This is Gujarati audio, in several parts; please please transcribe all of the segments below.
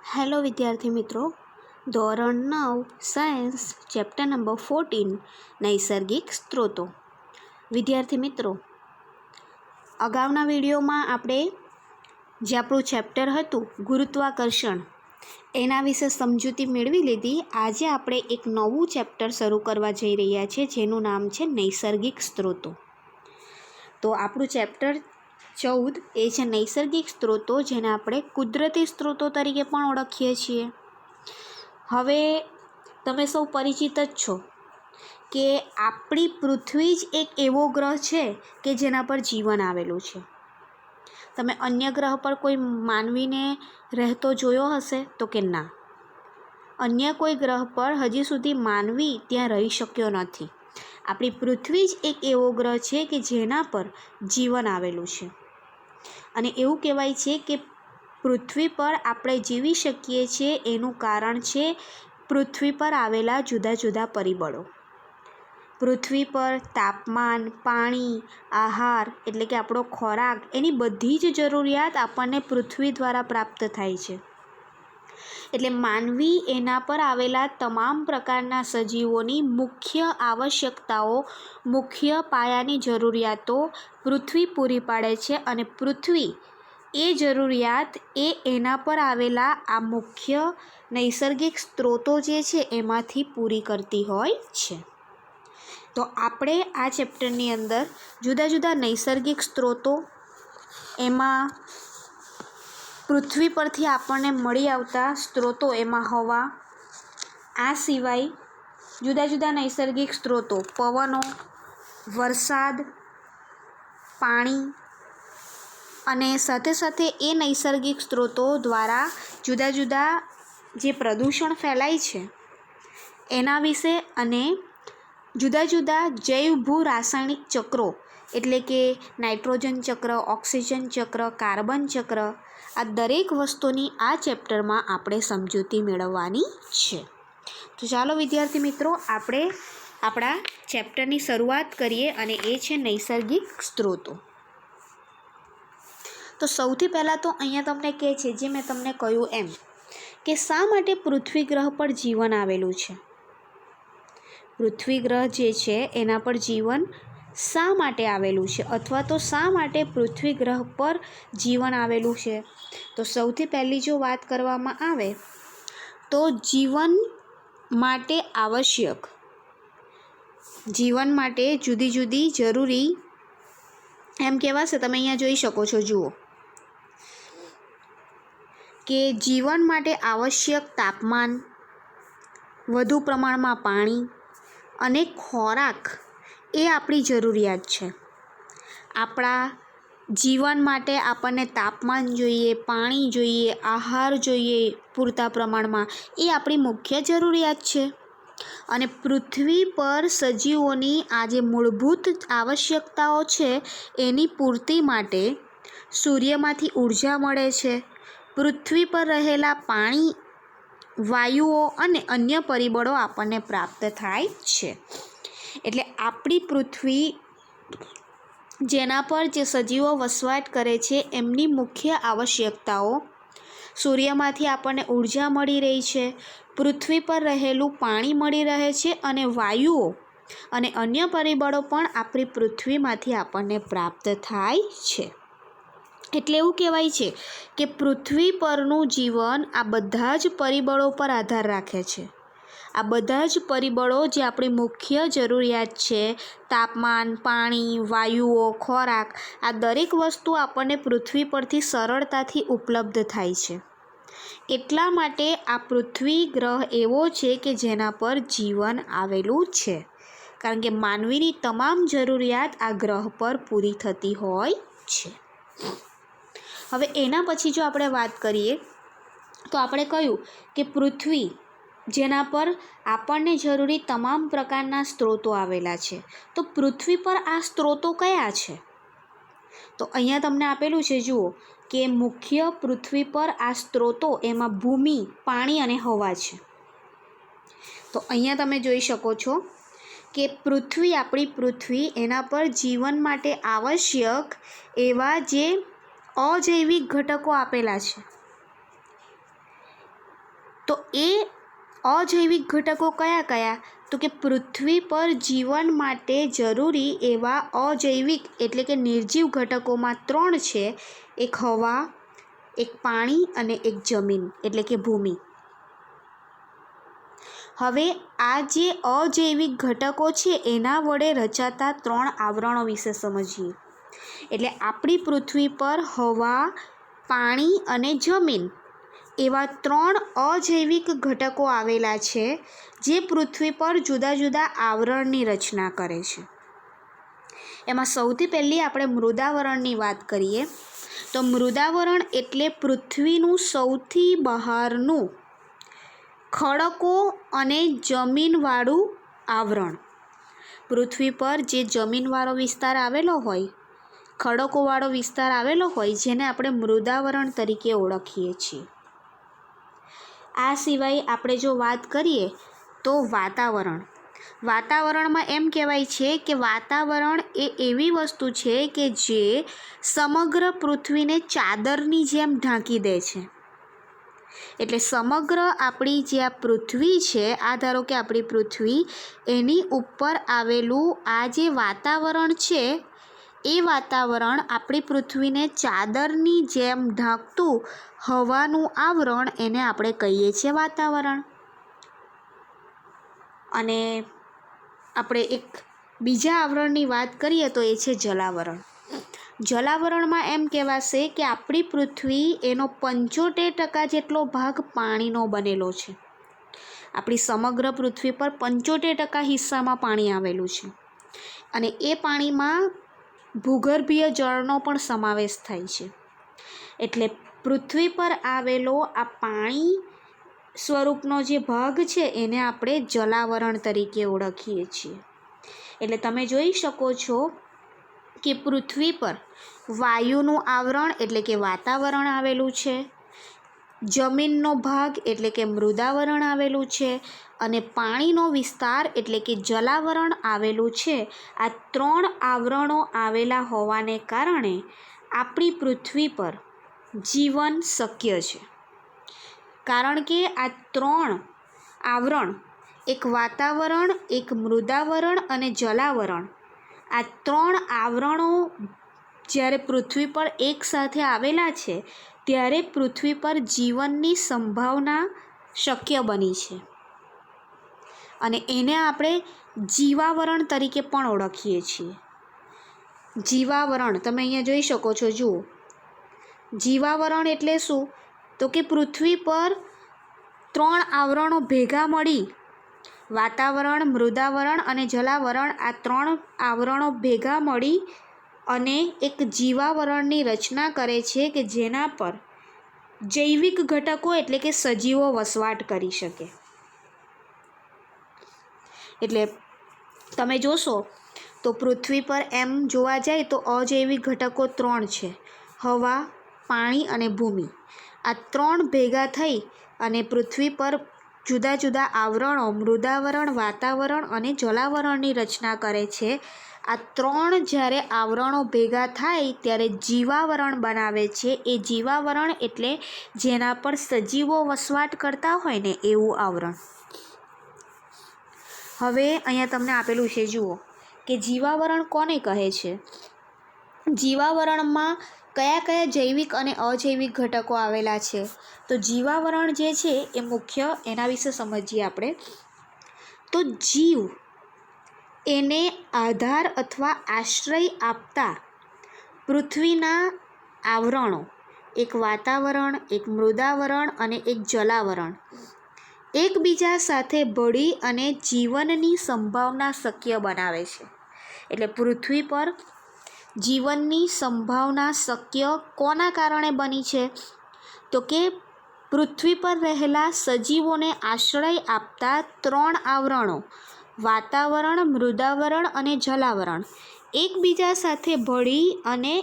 હેલો વિદ્યાર્થી મિત્રો, ધોરણ 9 સાયન્સ ચેપ્ટર નંબર 14 નૈસર્ગિક સ્ત્રોતો. વિદ્યાર્થી મિત્રો, અગાઉના વિડીયોમાં આપણે જે આપણું ચેપ્ટર હતું ગુરુત્વાકર્ષણ એના વિશે સમજૂતી મેળવી લીધી. આજે આપણે એક નવું ચેપ્ટર શરૂ કરવા જઈ રહ્યા છીએ જેનું નામ છે નૈસર્ગિક સ્ત્રોતો. તો આપણું ચેપ્ટર 14 એ છે નૈસર્ગિક સ્ત્રોતો, જેને આપણે કુદરતી સ્ત્રોતો તરીકે પણ ઓળખીએ છીએ. હવે તમે સૌ પરિચિત જ છો કે આપણી પૃથ્વી જ એક એવો ગ્રહ છે કે જેના પર જીવન આવેલું છે. તમે અન્ય ગ્રહ પર કોઈ માનવીને રહેતો જોયો હશે તો કે ના, અન્ય કોઈ ગ્રહ પર હજી સુધી માનવી ત્યાં રહી શક્યો નથી. આપણી પૃથ્વી જ એક એવો ગ્રહ છે કે જેના પર જીવન આવેલું છે. અને એવું કહેવાય છે કે પૃથ્વી પર આપણે જીવી શકીએ છીએ એનું કારણ છે પૃથ્વી પર આવેલા જુદા જુદા પરિબળો. પૃથ્વી પર તાપમાન, પાણી, આહાર એટલે કે આપણો ખોરાક, એની બધી જ જરૂરિયાત આપણને પૃથ્વી દ્વારા પ્રાપ્ત થાય છે. એટલે માનવી એના પર આવેલા તમામ પ્રકારના સજીવોની મુખ્ય આવશ્યકતાઓ, મુખ્ય પાયાની જરૂરિયાતો પૃથ્વી પૂરી પાડે છે. અને પૃથ્વી એ જરૂરિયાત એના પર આવેલા આ મુખ્ય નૈસર્ગિક સ્ત્રોતો જે છે એમાંથી પૂરી કરતી હોય છે. તો આપણે આ ચેપ્ટરની અંદર જુદા જુદા નૈસર્ગિક સ્ત્રોતો, એમાં પૃથ્વી પરથી આપણને મળી આવતા સ્ત્રોતો, એમાં હવા, આ સિવાય જુદા જુદા નૈસર્ગિક સ્ત્રોતો, પવનો, વરસાદ, પાણી, અને સાથે સાથે એ નૈસર્ગિક સ્ત્રોતો દ્વારા જુદા જુદા જે પ્રદૂષણ ફેલાય છે એના વિશે, અને જુદા જુદા જૈવ ભૂ રાસાયણિક ચક્રો એટલે કે નાઇટ્રોજન ચક્ર, ઓક્સિજન ચક્ર, કાર્બન ચક્ર, આ દરેક વસ્તુની આ ચેપ્ટરમાં આપણે સમજૂતી મેળવવાની છે. તો ચાલો વિદ્યાર્થી મિત્રો, આપણે આપણા ચેપ્ટરની શરૂઆત કરીએ, અને એ છે નૈસર્ગિક સ્ત્રોતો. તો સૌથી પહેલાં તો અહીંયા તમને કહે છે, જે મેં તમને કહ્યું એમ, કે શા માટે પૃથ્વી ગ્રહ પર જીવન આવેલું છે. પૃથ્વી ગ્રહ જે છે એના પર જીવન શા માટે આવેલું છે, અથવા તો શા માટે પૃથ્વી ગ્રહ પર જીવન આવેલું છે. તો સૌથી પહેલી જો વાત કરવામાં આવે તો જીવન માટે આવશ્યક, જીવન માટે જુદી જુદી જરૂરી એમ કહેવાશે. તમે અહીંયા જોઈ શકો છો, જુઓ કે જીવન માટે આવશ્યક તાપમાન, વધુ પ્રમાણમાં પાણી અને ખોરાક એ આપણી જરૂરિયાત છે. આપણા જીવન માટે આપણને તાપમાન જોઈએ, પાણી જોઈએ, આહાર જોઈએ પૂરતા પ્રમાણમાં, એ આપણી મુખ્ય જરૂરિયાત છે. અને પૃથ્વી પર સજીવોની આ જે મૂળભૂત આવશ્યકતાઓ છે એની પૂર્તિ માટે સૂર્યમાંથી ઉર્જા મળે છે. પૃથ્વી પર રહેલા પાણી, વાયુઓ અને અન્ય પરિબળો આપણને પ્રાપ્ત થાય છે. એટલે આપણી પૃથ્વી, જેના પર જે સજીવો વસવાટ કરે છે, એમની મુખ્ય આવશ્યકતાઓ, સૂર્યમાંથી આપણને ઉર્જા મળી રહી છે, પૃથ્વી પર રહેલું પાણી મળી રહે છે, અને વાયુઓ અને અન્ય પરિબળો પણ આપણી પૃથ્વીમાંથી આપણને પ્રાપ્ત થાય છે. એટલે એવું કહેવાય છે કે પૃથ્વી પરનું જીવન આ બધા જ પરિબળો પર આધાર રાખે છે. આ બધા જ પરિબળો જે આપણી મુખ્ય જરૂરિયાત છે, તાપમાન, પાણી, વાયુઓ, ખોરાક, આ દરેક વસ્તુ આપણને પૃથ્વી પરથી સરળતાથી ઉપલબ્ધ થાય છે. એટલા માટે આ પૃથ્વી ગ્રહ એવો છે કે જેના પર જીવન આવેલું છે, કારણ કે માનવીની તમામ જરૂરિયાત આ ગ્રહ પર પૂરી થતી હોય છે. હવે એના પછી જો આપણે વાત કરીએ તો આપણે કહ્યું કે પૃથ્વી, જેના પર આપણને જરૂરી તમામ પ્રકારના સ્ત્રોતો આવેલા છે. તો પૃથ્વી પર આ સ્ત્રોતો કયા છે? તો અહીંયા તમને આપેલું છે, જુઓ કે મુખ્ય પૃથ્વી પર આ સ્ત્રોતો, એમાં ભૂમિ, પાણી અને હવા છે. તો અહીંયા તમે જોઈ શકો છો કે પૃથ્વી, આપણી પૃથ્વી, એના પર જીવન માટે આવશ્યક એવા જે અજૈવિક ઘટકો આપેલા છે, તો એ અજૈવિક ઘટકો કયા કયા? તો કે પૃથ્વી પર જીવન માટે જરૂરી એવા અજૈવિક એટલે કે નિર્જીવ ઘટકોમાં 3 છે. એક હવા, એક પાણી અને એક જમીન એટલે કે ભૂમિ. હવે આ જે અજૈવિક ઘટકો છે એના વડે રચાતા 3 આવરણો વિશે સમજીએ. એટલે આપણી પૃથ્વી પર હવા, પાણી અને જમીન એવા 3 અજૈવિક ઘટકો આવેલા છે જે પૃથ્વી પર જુદા જુદા આવરણની રચના કરે છે. એમાં સૌથી પહેલી આપણે મૃદાવરણની વાત કરીએ તો મૃદાવરણ એટલે પૃથ્વીનું સૌથી બહારનું ખડકો અને જમીનવાળું આવરણ. પૃથ્વી પર જે જમીનવાળો વિસ્તાર આવેલો હોય, ખડકોવાળો વિસ્તાર આવેલો હોય જેને આપણે મૃદાવરણ તરીકે ઓળખીએ છીએ. આ સિવાય આપણે જો વાત કરીએ તો વાતાવરણ. વાતાવરણમાં એમ કહેવાય છે કે વાતાવરણ એ એવી વસ્તુ છે કે જે સમગ્ર પૃથ્વીને ચાદરની જેમ ઢાંકી દે છે. એટલે સમગ્ર આપણી જે આ પૃથ્વી છે, આ ધારો કે આપણી પૃથ્વી, એની ઉપર આવેલું આ જે વાતાવરણ છે એ વાતાવરણ આપણી પૃથ્વીને ચાદરની જેમ ઢાંકતું હવાનું આવરણ એને આપણે કહીએ છીએ વાતાવરણ. અને આપણે એક બીજા આવરણની વાત કરીએ તો એ છે જલાવરણ. જલાવરણમાં એમ કહેવાશે કે આપણી પૃથ્વી એનો 75% જેટલો ભાગ પાણીનો બનેલો છે. આપણી સમગ્ર પૃથ્વી પર 75% હિસ્સામાં પાણી આવેલું છે અને એ પાણીમાં ભૂગર્ભીય જળનો પણ સમાવેશ થાય છે. એટલે પૃથ્વી પર આવેલો આ પાણી સ્વરૂપનો જે ભાગ છે એને આપણે જલાવરણ તરીકે ઓળખીએ છીએ. એટલે તમે જોઈ શકો છો કે પૃથ્વી પર વાયુનું આવરણ એટલે કે વાતાવરણ આવેલું છે, જમીનનો ભાગ એટલે કે મૃદાવરણ આવેલું છે અને પાણીનો વિસ્તાર એટલે કે જલાવરણ આવેલું છે. આ 3 આવરણો આવેલા હોવાને કારણે આપણી પૃથ્વી પર જીવન શક્ય છે. કારણ કે આ 3 આવરણ, એક વાતાવરણ, એક મૃદાવરણ અને જલાવરણ, આ 3 આવરણો જ્યારે પૃથ્વી પર એકસાથે આવેલા છે ત્યારે પૃથ્વી પર જીવનની સંભાવના શક્ય બની છે અને એને આપણે જીવાવરણ તરીકે પણ ઓળખીએ છીએ. જીવાવરણ તમે અહીંયા જોઈ શકો છો. જુઓ, જીવાવરણ એટલે શું? તો કે પૃથ્વી પર 3 આવરણો ભેગા મળી, વાતાવરણ, મૃદાવરણ અને જલાવરણ, આ 3 આવરણો ભેગા મળી અને એક જીવાવરણની રચના કરે છે કે જેના પર જૈવિક ઘટકો એટલે કે સજીવો વસવાટ કરી શકે. એટલે તમે જોશો તો પૃથ્વી પર એમ જોવા જાય તો અજૈવિક ઘટકો 3 છે: હવા, પાણી અને ભૂમિ. આ 3 ભેગા થઈ અને પૃથ્વી પર જુદા જુદા આવરણો, મૃદાવરણ, વાતાવરણ અને જલાવરણની રચના કરે છે. આ 3 જ્યારે આવરણો ભેગા થાય ત્યારે જીવાવરણ બનાવે છે. એ જીવાવરણ એટલે જેના પર સજીવો વસવાટ કરતા હોય ને એવું આવરણ. હવે અહીંયા તમને આપેલું છે, જુઓ કે જીવાવરણ કોને કહે છે. જીવાવરણમાં કયા કયા જૈવિક અને અજૈવિક ઘટકો આવેલા છે? તો જીવાવરણ જે છે એ મુખ્ય એના વિશે સમજીએ આપણે. તો જીવ એને આધાર અથવા આશ્રય આપતા પૃથ્વીના આવરણો, એક વાતાવરણ, એક મૃદાવરણ અને એક જલાવરણ, એકબીજા સાથે ભળી અને જીવનની સંભાવના શક્ય બનાવે છે. એટલે પૃથ્વી પર જીવનની સંભાવના શક્ય કોના કારણે બની છે? તો કે પૃથ્વી પર રહેલા સજીવોને આશ્રય આપતા 3 આવરણો, વાતાવરણ, મૃદાવરણ અને જલાવરણ, એકબીજા સાથે ભળી અને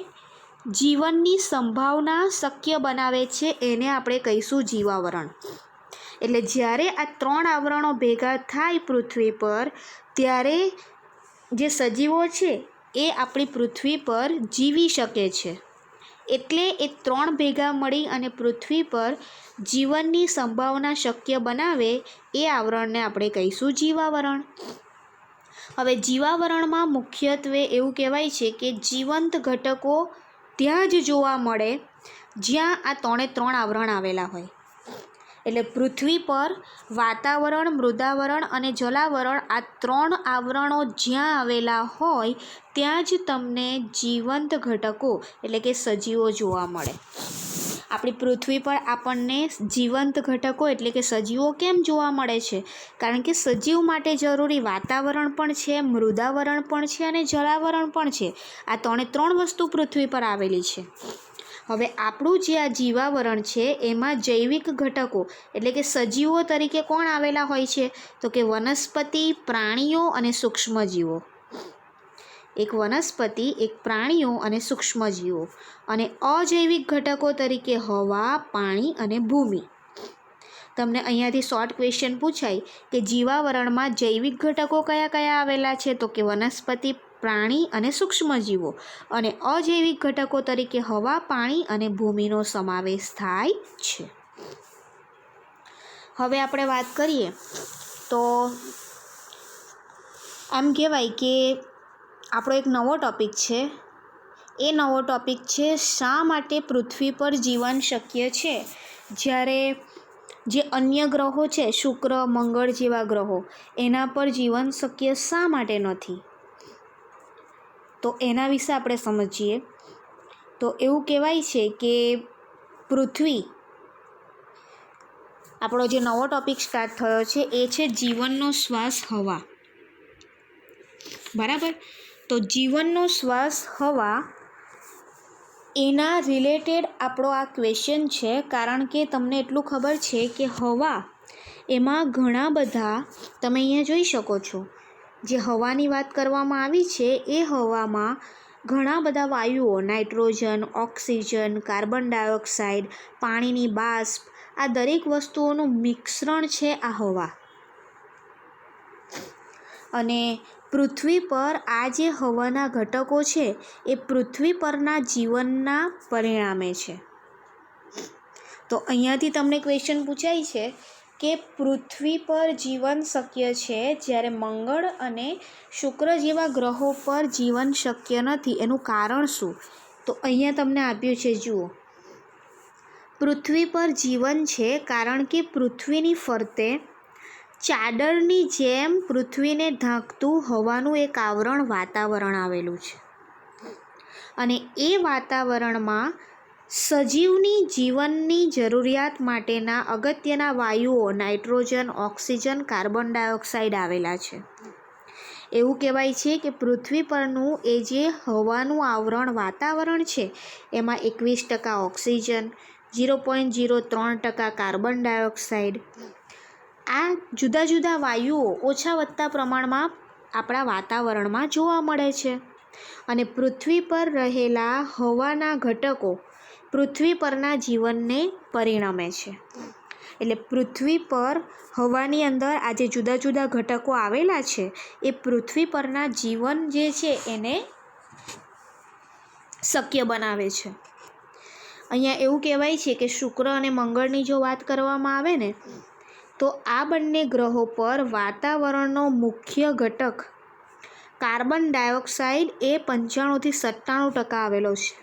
જીવનની સંભાવના શક્ય બનાવે છે. એને આપણે કહીશું જીવાવરણ. એટલે જ્યારે આ 3 આવરણો ભેગા થાય પૃથ્વી પર ત્યારે જે સજીવો છે એ આપણી પૃથ્વી પર જીવી શકે છે. એટલે એ 3 ભેગા મળી અને પૃથ્વી પર જીવનની સંભાવના શક્ય બનાવે એ આવરણને આપણે કહીશું જીવાવરણ. હવે જીવાવરણમાં મુખ્યત્વે એવું કહેવાય છે કે જીવંત ઘટકો ત્યાં જ જોવા મળે જ્યાં આ 3 આવરણ આવેલા હોય. એટલે પૃથ્વી પર વાતાવરણ, મૃદાવરણ અને જલાવરણ આ 3 આવરણો જ્યાં આવેલા હોય ત્યાં જ તમને જીવંત ઘટકો એટલે કે સજીવો જોવા મળે. આપણી પૃથ્વી પર આપણને જીવંત ઘટકો એટલે કે સજીવો કેમ જોવા મળે છે? કારણ કે સજીવ માટે જરૂરી વાતાવરણ પણ છે, મૃદાવરણ પણ છે અને જલાવરણ પણ છે. આ 3 વસ્તુ પૃથ્વી પર આવેલી છે. હવે આપણું જે આ જીવાવરણ છે એમાં જૈવિક ઘટકો એટલે કે સજીવો તરીકે કોણ આવેલા હોય છે? તો કે વનસ્પતિ, પ્રાણીઓ અને સૂક્ષ્મજીવો. એક વનસ્પતિ, એક પ્રાણીઓ અને સૂક્ષ્મજીવો. અને અજૈવિક ઘટકો તરીકે હવા, પાણી અને ભૂમિ. તમને અહીંયાથી શોર્ટ ક્વેશ્ચન પૂછાય કે જીવાવરણમાં જૈવિક ઘટકો કયા કયા આવેલા છે? તો કે વનસ્પતિ, પ્રાણી અને સૂક્ષ્મજીવો. અને અજૈવિક ઘટકો તરીકે હવા, પાણી અને ભૂમિનો સમાવેશ થાય છે. હવે આપણે વાત કરીએ તો આમ કહેવાય કે આપણો એક નવો ટૉપિક છે. એ નવો ટૉપિક છે શા માટે પૃથ્વી પર જીવન શક્ય છે જ્યારે જે અન્ય ગ્રહો છે શુક્ર, મંગળ જેવા ગ્રહો એના પર જીવન શક્ય શા માટે નથી? તો એના વિશે આપણે સમજીએ. તો એવું કહેવાય છે કે પૃથ્વી, આપણો જે નવો ટૉપિક સ્ટાર્ટ થયો છે એ છે જીવનનો શ્વાસ હવા. બરાબર? તો જીવનનો શ્વાસ હવા એના રિલેટેડ આપણો આ ક્વેશ્ચન છે. કારણ કે તમને એટલું ખબર છે કે હવા એમાં ઘણા બધા, તમે અહીંયા જોઈ શકો છો જે હવાની વાત કરવામાં આવી છે એ હવામાં ઘણા બધા વાયુઓ, નાઇટ્રોજન, ઓક્સિજન, કાર્બન ડાયોક્સાઇડ, પાણીની બાષ્પ, આ દરેક વસ્તુઓનું મિશ્રણ છે આ હવા. અને પૃથ્વી પર આ જે હવાના ઘટકો છે એ પૃથ્વી પરના જીવનના પરિણામે છે. તો અહીંયાથી તમને ક્વેશ્ચન પૂછાય છે કે પૃથ્વી પર જીવન શક્ય છે જ્યારે મંગળ અને શુક્ર જેવા ગ્રહો પર જીવન શક્ય નથી. એનું કારણ શું? તો અહીંયા તમને આપ્યું છે, જુઓ. પૃથ્વી પર જીવન છે કારણ કે પૃથ્વીની ફરતે ચાદરની જેમ પૃથ્વીને ઢાંકતું હવાનું એક આવરણ, વાતાવરણ આવેલું છે. અને એ વાતાવરણમાં સજીવની જીવનની જરૂરિયાત માટેના અગત્યના વાયુઓ નાઇટ્રોજન, ઓક્સિજન, કાર્બન ડાયોક્સાઇડ આવેલા છે. એવું કહેવાય છે કે પૃથ્વી પરનું એ જે હવાનું આવરણ, વાતાવરણ છે એમાં 21% ઓક્સિજન, 0.03% કાર્બન ડાયોક્સાઇડ, આ જુદા જુદા વાયુઓ ઓછા વત્તા પ્રમાણમાં આપણા વાતાવરણમાં જોવા મળે છે. અને પૃથ્વી પર રહેલા હવાના ઘટકો પૃથ્વી પરના જીવનને પરિણમે છે. એટલે પૃથ્વી પર હવાની અંદર આ જે જુદા જુદા ઘટકો આવેલા છે એ પૃથ્વી પરના જીવન જે છે એને શક્ય બનાવે છે. અહીંયા એવું કહેવાય છે કે શુક્ર અને મંગળની જો વાત કરવામાં આવે ને તો આ બંને ગ્રહો પર વાતાવરણનો મુખ્ય ઘટક કાર્બન ડાયોક્સાઇડ એ 95થી 97% આવેલો છે.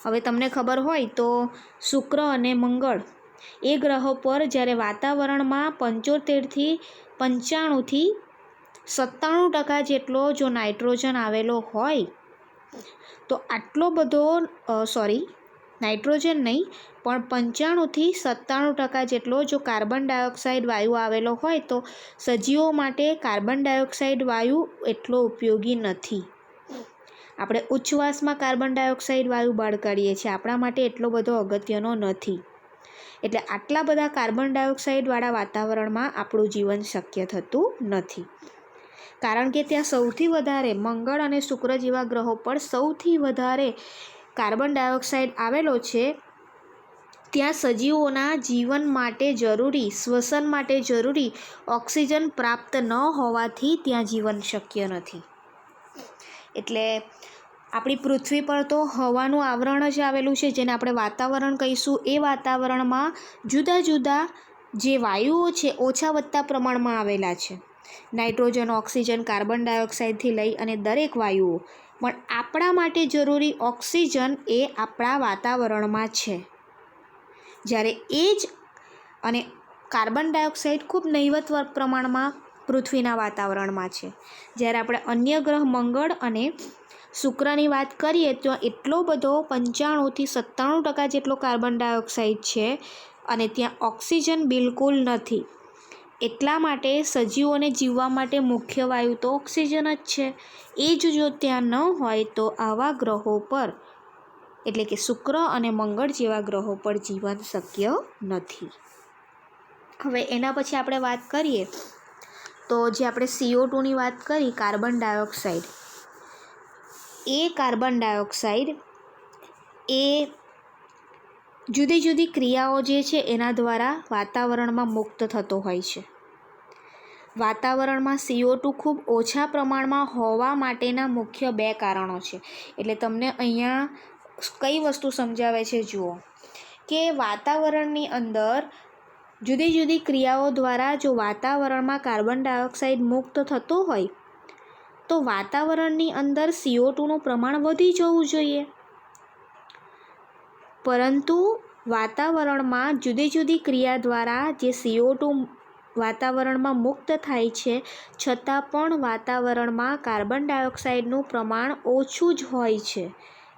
હવે તમને ખબર હોય તો શુક્ર અને મંગળ એ ગ્રહો પર જ્યારે વાતાવરણમાં 75થી 97% જેટલો જો નાઇટ્રોજન આવેલો હોય તો આટલો બધો નાઇટ્રોજન નહીં પણ 95થી 97% જેટલો જો કાર્બન ડાયોક્સાઇડ વાયુ આવેલો હોય તો સજીવો માટે કાર્બન ડાયોક્સાઇડ વાયુ એટલો ઉપયોગી નથી. આપણે ઉચ્છ્વાસમાં કાર્બન ડાયોક્સાઇડ વાયુ બહાર કાઢીએ છીએ, આપણા માટે એટલો બધો અગત્યનો નથી. એટલે આટલા બધા કાર્બન ડાયોક્સાઇડવાળા વાતાવરણમાં આપણું જીવન શક્ય થતું નથી. કારણ કે ત્યાં સૌથી વધારે મંગળ અને શુક્ર જેવા ગ્રહો પર સૌથી વધારે કાર્બન ડાયોક્સાઇડ આવેલો છે. ત્યાં સજીવોના જીવન માટે જરૂરી, શ્વસન માટે જરૂરી ઓક્સિજન પ્રાપ્ત ન હોવાથી ત્યાં જીવન શક્ય નથી. એટલે આપણી પૃથ્વી પર તો હવાનું આવરણ જ આવેલું છે, જેને આપણે વાતાવરણ કહીશું. એ વાતાવરણમાં જુદા જુદા જે વાયુઓ છે ઓછા વત્તા પ્રમાણમાં આવેલા છે. નાઇટ્રોજન, ઓક્સિજન, કાર્બન ડાયોક્સાઇડથી લઈ અને દરેક વાયુઓ. પણ આપણા માટે જરૂરી ઓક્સિજન એ આપણા વાતાવરણમાં છે, જ્યારે એ જ અને કાર્બન ડાયોક્સાઇડ ખૂબ નહિવત પ્રમાણમાં પૃથ્વીના વાતાવરણમાં છે. જ્યારે આપણે અન્ય ગ્રહ મંગળ અને શુક્રની વાત કરીએ તો એટલો બધો 95થી 97% જેટલો કાર્બન ડાયોક્સાઇડ છે અને ત્યાં ઓક્સિજન બિલકુલ નથી. એટલા માટે સજીવોને જીવવા માટે મુખ્ય વાયુ તો ઓક્સિજન જ છે. એ જ જો ત્યાં ન હોય તો આવા ગ્રહો પર એટલે કે શુક્ર અને મંગળ જેવા ગ્રહો પર જીવન શક્ય નથી. હવે એના પછી આપણે વાત કરીએ તો જે આપણે CO2ની વાત કરી, કાર્બન ડાયોક્સાઇડ, એ કાર્બન ડાયોક્સાઇડ એ જુદી જુદી ક્રિયાઓ જે છે એના દ્વારા વાતાવરણમાં મુક્ત થતો હોય છે. વાતાવરણમાં CO2 ખૂબ ઓછા પ્રમાણમાં હોવા માટેના મુખ્ય 2 કારણો છે. એટલે તમને અહીંયા કઈ વસ્તુ સમજાવે છે જુઓ, કે વાતાવરણની અંદર જુદી જુદી ક્રિયાઓ દ્વારા જો વાતાવરણમાં કાર્બન ડાયોક્સાઇડ મુક્ત થતો હોય તો વાતાવરણની અંદર CO2નું પ્રમાણ વધી જવું જોઈએ. પરંતુ વાતાવરણમાં જુદી જુદી ક્રિયા દ્વારા જે CO2 વાતાવરણમાં મુક્ત થાય છે, છતાં પણ વાતાવરણમાં કાર્બન ડાયોક્સાઇડનું પ્રમાણ ઓછું જ હોય છે.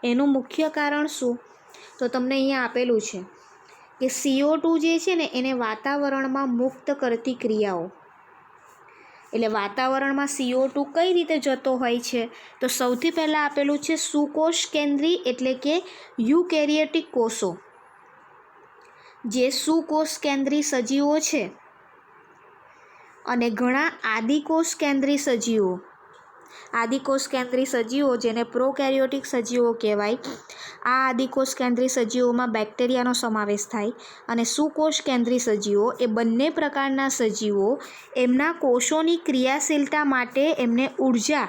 એનું મુખ્ય કારણ શું? તો તમને અહીંયા આપેલું છે કે CO2 જે છે ને એને વાતાવરણમાં મુક્ત કરતી ક્રિયાઓ. એટલે વાતાવરણમાં CO2 કઈ રીતે જતો હોય છે? તો સૌથી પહેલાં આપેલું છે સુકોષ કેન્દ્રી એટલે કે યુકેરિયોટિક કોષો. જે સુકોષ કેન્દ્રી સજીવો છે અને ઘણા આદિકોષ કેન્દ્રી સજીવો. આદિકોષ કેન્દ્રી સજીવો જેને પ્રોકેરિયોટિક સજીવો કહેવાય. આ આદિકોષ કેન્દ્રી સજીવોમાં બેક્ટેરિયાનો સમાવેશ થાય. અને સુકોષ કેન્દ્રી સજીવો એ બંને પ્રકારના સજીવો એમના કોષોની ક્રિયાશીલતા માટે એમને ઉર્જા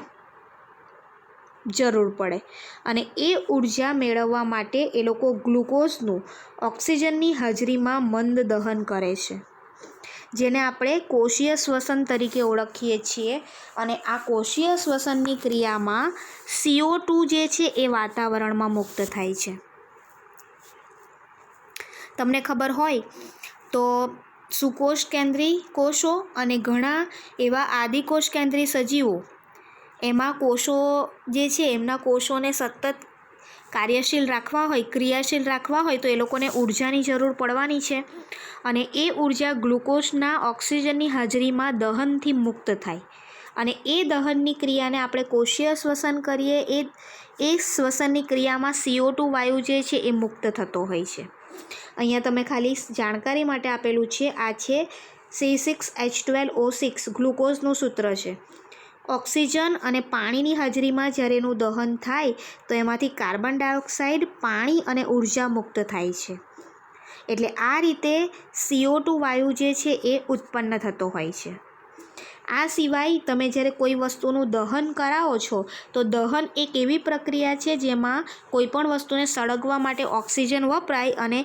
જરૂર પડે અને એ ઉર્જા મેળવવા માટે એ લોકો ગ્લુકોઝનું ઓક્સિજનની હાજરીમાં મંદ દહન કરે છે, જેને આપણે કોષીય શ્વસન તરીકે ઓળખીએ છીએ. અને આ કોષીય શ્વસનની ક્રિયામાં CO2 જે છે એ વાતાવરણમાં મુક્ત થાય છે. તમને ખબર હોય તો સુકોષ કેન્દ્રી કોષો અને ઘણા એવા આદિકોષ કેન્દ્રી સજીવો, એમાં કોષો જે છે એમના કોષોને સતત કાર્યશીલ રાખવા હોય, ક્રિયાશીલ રાખવા હોય તો એ લોકોને ઉર્જાની જરૂર પડવાની છે. અને એ ઉર્જા ગ્લુકોઝના ઓક્સિજનની હાજરીમાં દહનથી મુક્ત થાય. અને એ દહનની ક્રિયાને આપણે કોષીય શ્વસન કરીએ. એ શ્વસનની ક્રિયામાં CO2 વાયુ જે છે એ મુક્ત થતો હોય છે. અહીંયા તમે ખાલી જાણકારી માટે આપેલું છે. આ છે C6H12O6 ગ્લુકોઝનું સૂત્ર છે. ઓક્સિજન અને પાણીની હાજરીમાં જ્યારે એનું દહન થાય તો એમાંથી કાર્બન ડાયોક્સાઇડ, પાણી અને ઉર્જા મુક્ત થાય છે. એટલે આ રીતે CO2 વાયુ જે છે એ ઉત્પન્ન થતો હોય છે. આ સિવાય તમે જ્યારે કોઈ વસ્તુનું દહન કરાવો છો તો દહન એક એવી પ્રક્રિયા છે જેમાં કોઈપણ વસ્તુને સળગવા માટે ઓક્સિજન વપરાય અને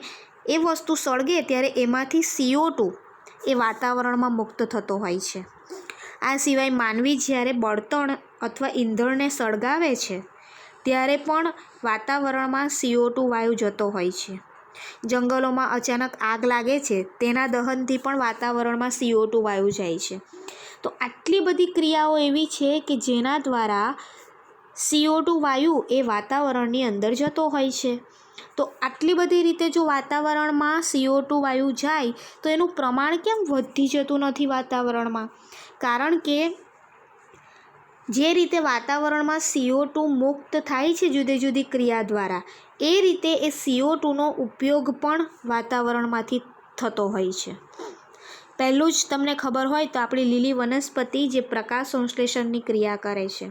એ વસ્તુ સળગે ત્યારે એમાંથી CO2 એ વાતાવરણમાં મુક્ત થતો હોય છે. આ સિવાય માનવી જ્યારે બળતણ અથવા ઈંધણને સળગાવે છે ત્યારે પણ વાતાવરણમાં CO2 વાયુ જતો હોય છે. જંગલોમાં અચાનક આગ લાગે છે, તેના દહનથી પણ વાતાવરણમાં CO2 વાયુ જાય છે. તો આટલી બધી ક્રિયાઓ એવી છે કે જેના દ્વારા CO2 વાયુ એ વાતાવરણની અંદર જતો હોય છે. તો આટલી બધી રીતે જો વાતાવરણમાં CO2 વાયુ જાય તો એનું પ્રમાણ કેમ વધી જતું નથી વાતાવરણમાં? કારણ કે જે રીતે વાતાવરણમાં CO2 મુક્ત થાય છે જુદી જુદી ક્રિયા દ્વારા, એ રીતે એ CO2નો ઉપયોગ પણ વાતાવરણમાંથી થતો હોય છે. પહેલું જ તમને ખબર હોય તો આપણી લીલી વનસ્પતિ જે પ્રકાશ સંશ્લેષણની ક્રિયા કરે છે.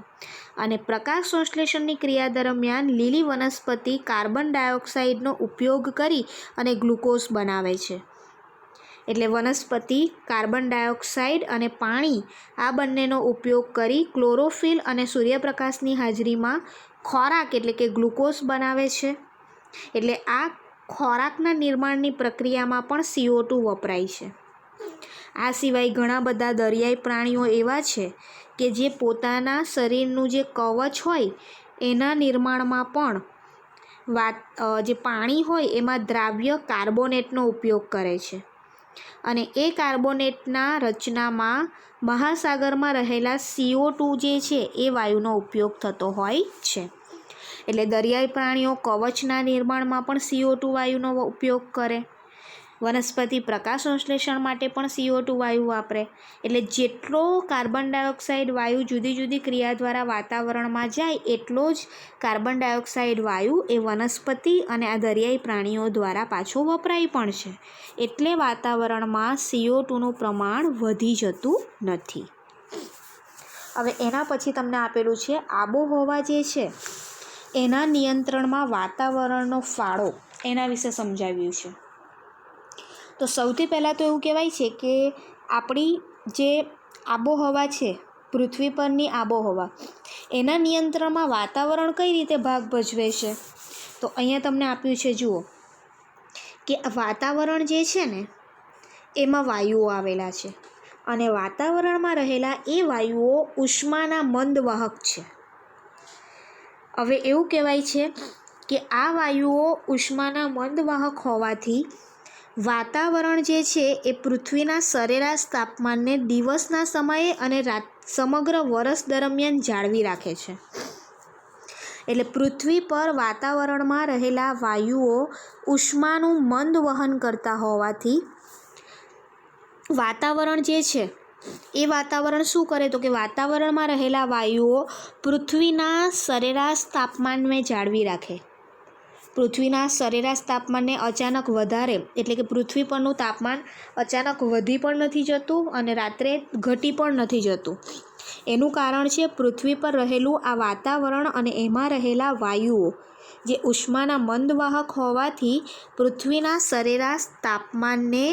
અને પ્રકાશ સંશ્લેષણની ક્રિયા દરમિયાન લીલી વનસ્પતિ કાર્બન ડાયોક્સાઇડનો ઉપયોગ કરી અને ગ્લુકોઝ બનાવે છે. એટલે વનસ્પતિ કાર્બન ડાયોક્સાઇડ અને પાણી આ બંનેનો ઉપયોગ કરી ક્લોરોફિલ અને સૂર્યપ્રકાશની હાજરીમાં ખોરાક એટલે કે ગ્લુકોઝ બનાવે છે. એટલે આ ખોરાકના નિર્માણની પ્રક્રિયામાં પણ CO2 વપરાય છે. આ સિવાય ઘણા બધા દરિયાઈ પ્રાણીઓ એવા છે કે જે પોતાના શરીરનું જે કવચ હોય એના નિર્માણમાં પણ જે પાણી હોય એમાં દ્રાવ્ય કાર્બોનેટનો ઉપયોગ કરે છે. અને એ કાર્બોનેટના રચનામાં મહાસાગરમાં રહેલા CO2 જે છે એ વાયુનો ઉપયોગ થતો હોય છે. એટલે દરિયાઈ પ્રાણીઓ કવચના નિર્માણમાં પણ CO2 વાયુનો ઉપયોગ કરે. વનસ્પતિ પ્રકાશ સંશ્લેષણ માટે પણ CO2 વાયુ વાપરે. એટલે જેટલો કાર્બન ડાયોક્સાઇડ વાયુ જુદી જુદી ક્રિયા દ્વારા વાતાવરણમાં જાય એટલો જ કાર્બન ડાયોક્સાઇડ વાયુ એ વનસ્પતિ અને આ દરિયાઈ પ્રાણીઓ દ્વારા પાછો વપરાય પણ છે. એટલે વાતાવરણમાં CO2નું પ્રમાણ વધી જતું નથી. હવે એના પછી તમને આપેલું છે આબોહવા જે છે એના નિયંત્રણમાં વાતાવરણનો ફાળો, એના વિશે સમજાવ્યું છે. તો સૌથી પહેલાં તો એવું કહેવાય છે કે આપણી જે આબોહવા છે, પૃથ્વી પરની આબોહવા, એના નિયંત્રણમાં વાતાવરણ કઈ રીતે ભાગ ભજવે છે. તો અહીંયા તમને આપ્યું છે, જુઓ કે વાતાવરણ જે છે ને એમાં વાયુઓ આવેલા છે અને વાતાવરણમાં રહેલા એ વાયુઓ ઉષ્માના મંદવાહક છે. હવે એવું કહેવાય છે કે આ વાયુઓ ઉષ્માના મંદવાહક હોવાથી વાતાવરણ જે છે એ પૃથ્વીના સરેરાશ તાપમાનને દિવસના સમયે અને સમગ્ર વર્ષ દરમિયાન જાળવી રાખે છે. એટલે પૃથ્વી પર વાતાવરણમાં રહેલા વાયુઓ ઉષ્માનું મંદ વહન કરતા હોવાથી વાતાવરણ જે છે એ વાતાવરણ શું કરે, તો કે વાતાવરણમાં રહેલા વાયુઓ પૃથ્વીના સરેરાશ તાપમાનને જાળવી રાખે. પૃથ્વીના સરેરાશ તાપમાનને અચાનક વધારે, એટલે કે પૃથ્વી પરનું તાપમાન અચાનક વધી પણ નથી જતું અને રાત્રે ઘટી પણ નથી જતું. એનું કારણ છે પૃથ્વી પર રહેલું આ વાતાવરણ અને એમાં રહેલા વાયુઓ જે ઉષ્માના મંદવાહક હોવાથી પૃથ્વીના સરેરાશ તાપમાનને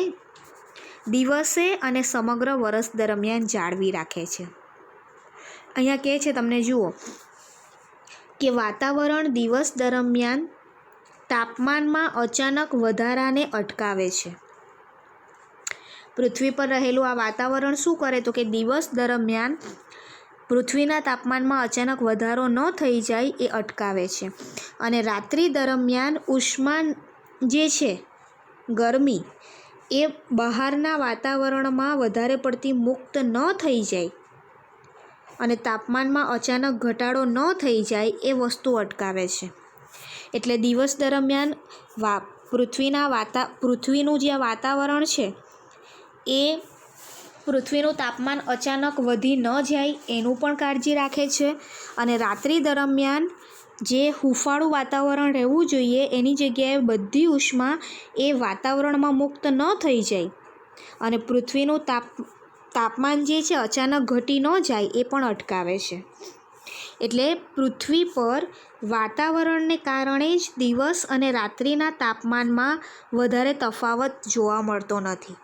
દિવસે અને સમગ્ર વર્ષ દરમિયાન જાળવી રાખે છે. અહીંયા કહે છે તમને, જુઓ કે વાતાવરણ દિવસ દરમિયાન તાપમાનમાં અચાનક વધારાને અટકાવે છે. પૃથ્વી પર રહેલું આ વાતાવરણ શું કરે, તો કે દિવસ દરમિયાન પૃથ્વીના તાપમાનમાં અચાનક વધારો ન થઈ જાય એ અટકાવે છે. અને રાત્રિ દરમિયાન ઉષ્મા જે છે, ગરમી, એ બહારના વાતાવરણમાં વધારે પડતી મુક્ત ન થઈ જાય અને તાપમાનમાં અચાનક ઘટાડો ન થઈ જાય એ વસ્તુ અટકાવે છે. એટલે દિવસ દરમિયાન પૃથ્વીનું જે વાતાવરણ છે એ પૃથ્વીનું તાપમાન અચાનક વધી ન જાય એનું પણ કાળજી રાખે છે. અને રાત્રિ દરમિયાન જે હૂંફાળું વાતાવરણ રહેવું જોઈએ એની જગ્યાએ બધી ઉષ્મા એ વાતાવરણમાં મુક્ત ન થઈ જાય અને પૃથ્વીનું તાપમાન જે છે અચાનક ઘટી ન જાય એ પણ અટકાવે છે. એટલે પૃથ્વી પર વાતાવરણને કારણે જ દિવસ અને રાત્રિના તાપમાનમાં વધારે તફાવત જોવા મળતો નથી.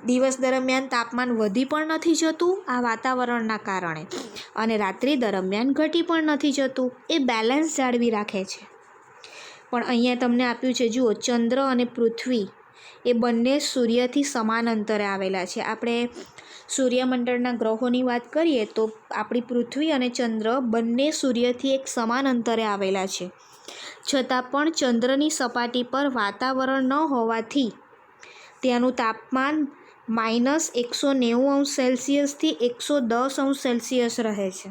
દિવસ દરમિયાન તાપમાન વધી પણ નથી જતું આ વાતાવરણના કારણે અને રાત્રિ દરમિયાન ઘટી પણ નથી જતું. એ બેલેન્સ જાળવી રાખે છે. પણ અહીંયા તમને આપ્યું છે, જુઓ, ચંદ્ર અને પૃથ્વી એ બંને સૂર્યથી સમાન અંતરે આવેલા છે. આપણે સૂર્યમંડળના ગ્રહોની વાત કરીએ તો આપણી પૃથ્વી અને ચંદ્ર બંને સૂર્યથી એક સમાન અંતરે આવેલા છે. છતાં પણ ચંદ્રની સપાટી પર વાતાવરણ ન હોવાથી ત્યાંનું તાપમાન -190°C થી 110°C રહે છે.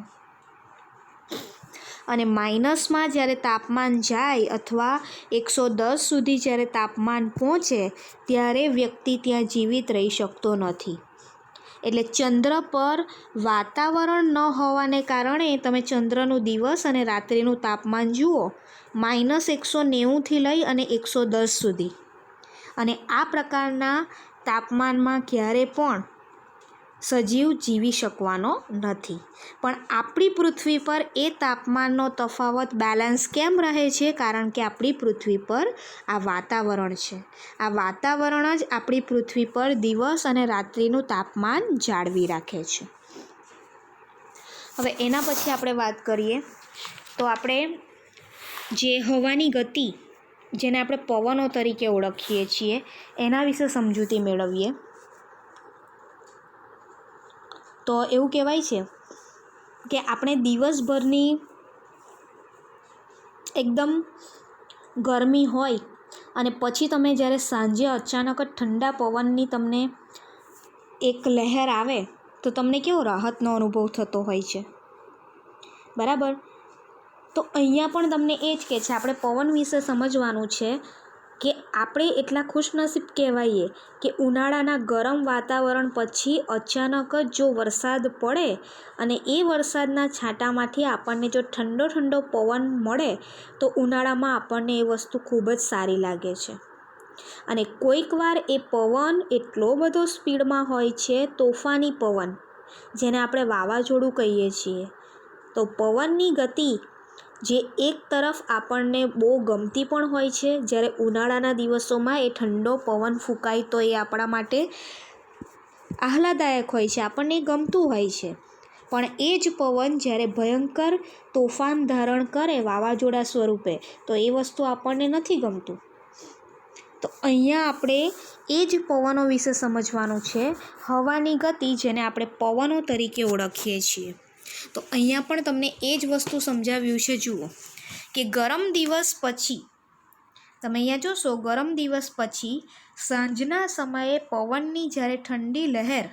અને માઇનસમાં જ્યારે તાપમાન જાય અથવા 110 સુધી જ્યારે તાપમાન પહોંચે ત્યારે વ્યક્તિ ત્યાં જીવિત રહી શકતો નથી. એટલે ચંદ્ર પર વાતાવરણ ન હોવાને કારણે તમે ચંદ્રનું દિવસ અને રાત્રિનું તાપમાન જુઓ -190થી લઈ અને 110 સુધી. અને આ પ્રકારના તાપમાનમાં ક્યારે પણ સજીવ જીવી શકવાનો નથી. પણ આપણી પૃથ્વી પર એ તાપમાનનો તફાવત બેલેન્સ કેમ રહે છે? કારણ કે આપણી પૃથ્વી પર આ વાતાવરણ છે. આ વાતાવરણ જ આપણી પૃથ્વી પર દિવસ અને રાત્રિનું તાપમાન જાળવી રાખે છે. હવે એના પછી આપણે વાત કરીએ તો આપણે જે હવાની ગતિ, જેને આપણે પવનો તરીકે ઓળખીએ છીએ, એના વિશે સમજૂતી મેળવીએ. તો એવું કહેવાય છે કે આપણે દિવસભરની એકદમ ગરમી હોય અને પછી તમે જ્યારે સાંજે અચાનક જ ઠંડા પવનની તમને એક લહેર આવે તો તમને કેવો રાહતનો અનુભવ થતો હોય છે, બરાબર. તો અહીંયા પણ તમને એ જ કહે છે, આપણે પવન વિશે સમજવાનું છે કે આપણે એટલા ખુશનસીબ કહેવાઈએ કે ઉનાળાના ગરમ વાતાવરણ પછી અચાનક જ જો વરસાદ પડે અને એ વરસાદના છાંટામાંથી આપણને જો ઠંડો ઠંડો પવન મળે તો ઉનાળામાં આપણને એ વસ્તુ ખૂબ જ સારી લાગે છે. અને કોઈક વાર એ પવન એટલો બધો સ્પીડમાં હોય છે, તોફાની પવન, જેને આપણે વાવાઝોડું કહીએ છીએ. તો પવનની ગતિ જે એક તરફ આપણને બહુ ગમતી પણ હોય છે, જ્યારે ઉનાળાના દિવસોમાં એ ઠંડો પવન ફૂંકાય તો એ આપણા માટે આહલાદાયક હોય છે, આપણને ગમતું હોય છે. પણ એ જ પવન જ્યારે ભયંકર તોફાન ધારણ કરે વાવાઝોડા સ્વરૂપે તો એ વસ્તુ આપણને નથી ગમતું. તો અહીંયા આપણે એ જ પવનો વિશે સમજવાનું છે, હવાની ગતિ, જેને આપણે પવનો તરીકે ઓળખીએ છીએ. તો અહીંયા પણ તમને એ જ વસ્તુ સમજાવ્યું છે. જુઓ કે ગરમ દિવસ પછી, તમે અહીંયા જોશો, ગરમ દિવસ પછી સાંજના સમયે પવનની જ્યારે ઠંડી લહેર,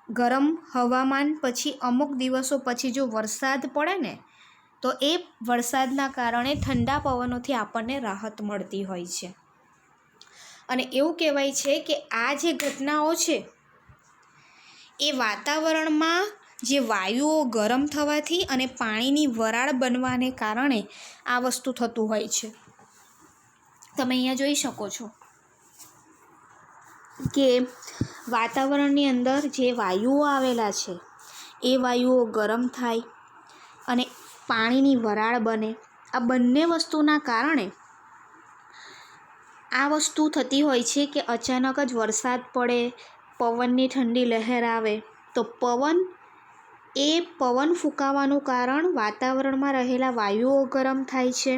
ગરમ હવામાન પછી અમુક દિવસો પછી જો વરસાદ પડે ને તો એ વરસાદના કારણે ઠંડા પવનોથી આપણને રાહત મળતી હોય છે. અને એવું કહેવાય છે કે આ જે ઘટનાઓ છે એ વાતાવરણમાં જે વાયુઓ ગરમ થવાથી અને પાણીની વરાળ બનવાને કારણે આ વસ્તુ થતું હોય છે. તમે અહીંયા જોઈ શકો છો કે વાતાવરણની અંદર જે વાયુઓ આવેલા છે એ વાયુઓ ગરમ થાય અને પાણીની વરાળ બને. આ બંને વસ્તુના કારણે આ વસ્તુ થતી હોય છે કે અચાનક જ વરસાદ પડે, પવનની ઠંડી લહેર આવે તો પવન ફૂંકાવાનું કારણ વાતાવરણમાં રહેલા વાયુઓ ગરમ થાય છે,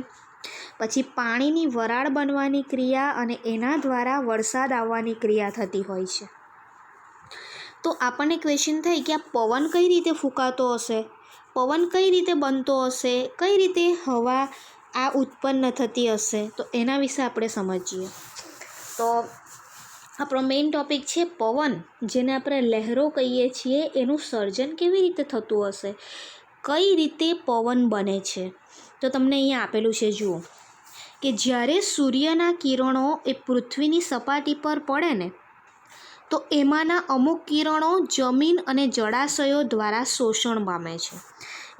પછી પાણીની વરાળ બનવાની ક્રિયા અને એના દ્વારા વરસાદ આવવાની ક્રિયા થતી હોય છે. તો આપણને ક્વેશ્ચન થાય કે આ પવન કઈ રીતે ફૂંકાતો હશે, પવન કઈ રીતે બનતો હશે, કઈ રીતે હવા આ ઉત્પન્ન થતી હશે. તો એના વિશે આપણે સમજીએ. તો આપણો મેઇન ટૉપિક છે પવન, જેને આપણે લહેરો કહીએ છીએ, એનું સર્જન કેવી રીતે થતું હશે, કઈ રીતે પવન બને છે. તો તમને અહીંયા આપેલું છે, જુઓ કે જ્યારે સૂર્યના કિરણો એ પૃથ્વીની સપાટી પર પડે ને તો એમાંના અમુક કિરણો જમીન અને જળાશયો દ્વારા શોષણ પામે છે.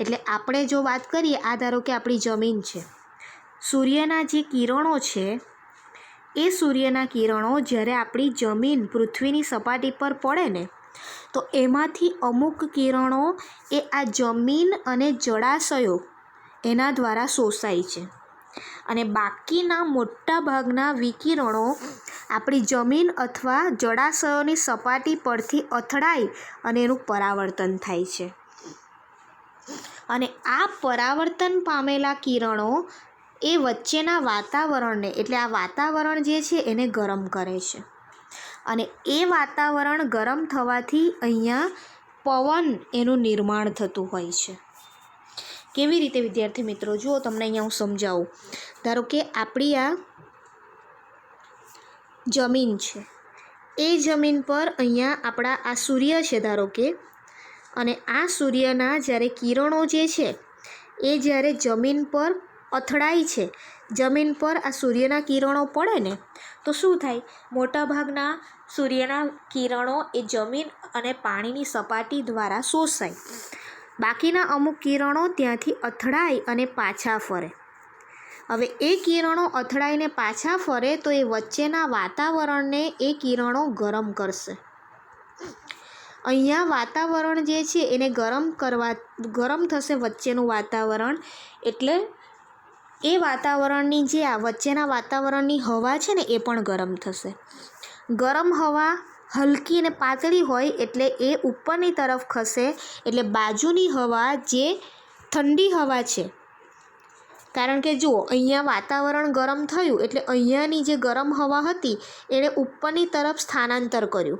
એટલે આપણે જો વાત કરીએ, આ ધારો કે આપણી જમીન છે, સૂર્યના જે કિરણો છે એ સૂર્યના કિરણો જ્યારે આપણી જમીન પૃથ્વીની સપાટી પર પડે ને તો એમાંથી અમુક કિરણો એ આ જમીન અને જળાશયો એના દ્વારા શોષાય છે અને બાકીના મોટા ભાગના વિકિરણો આપણી જમીન અથવા જળાશયોની સપાટી પરથી અથડાઈ અને એનું પરાવર્તન થાય છે. અને આ પરાવર્તન પામેલા કિરણો એ વચ્ચેના વાતાવરણને, એટલે આ વાતાવરણ જે છે એને ગરમ કરે છે અને એ વાતાવરણ ગરમ થવાથી અહીંયા પવન એનું નિર્માણ થતું હોય છે. કેવી રીતે વિદ્યાર્થી મિત્રો, જુઓ તમને અહીંયા હું સમજાવું. ધારો કે આપણી આ જમીન છે, એ જમીન પર અહીંયા આપણા આ સૂર્ય છે ધારો કે, અને આ સૂર્યના જ્યારે કિરણો જે છે એ જ્યારે જમીન પર અથડાય છે, જમીન પર આ સૂર્યના કિરણો પડે ને તો શું થાય, મોટાભાગના સૂર્યના કિરણો એ જમીન અને પાણીની સપાટી દ્વારા શોષાય, બાકીના અમુક કિરણો ત્યાંથી અથડાય અને પાછા ફરે. હવે એ કિરણો અથડાઈને પાછા ફરે તો એ વચ્ચેના વાતાવરણને એ કિરણો ગરમ કરશે. અહીંયા વાતાવરણ જે છે એને ગરમ થશે વચ્ચેનું વાતાવરણ, એટલે એ વાતાવરણની જે આ વચ્ચેના વાતાવરણની હવા છે ને એ પણ ગરમ થશે. ગરમ હવા હલકી અને પાતળી હોય એટલે એ ઉપરની તરફ ખસે, એટલે બાજુની હવા જે ઠંડી હવા છે કારણ કે જુઓ, અહીંયા વાતાવરણ ગરમ થયું એટલે અહીંયાની જે ગરમ હવા હતી એણે ઉપરની તરફ સ્થાનાંતર કર્યું.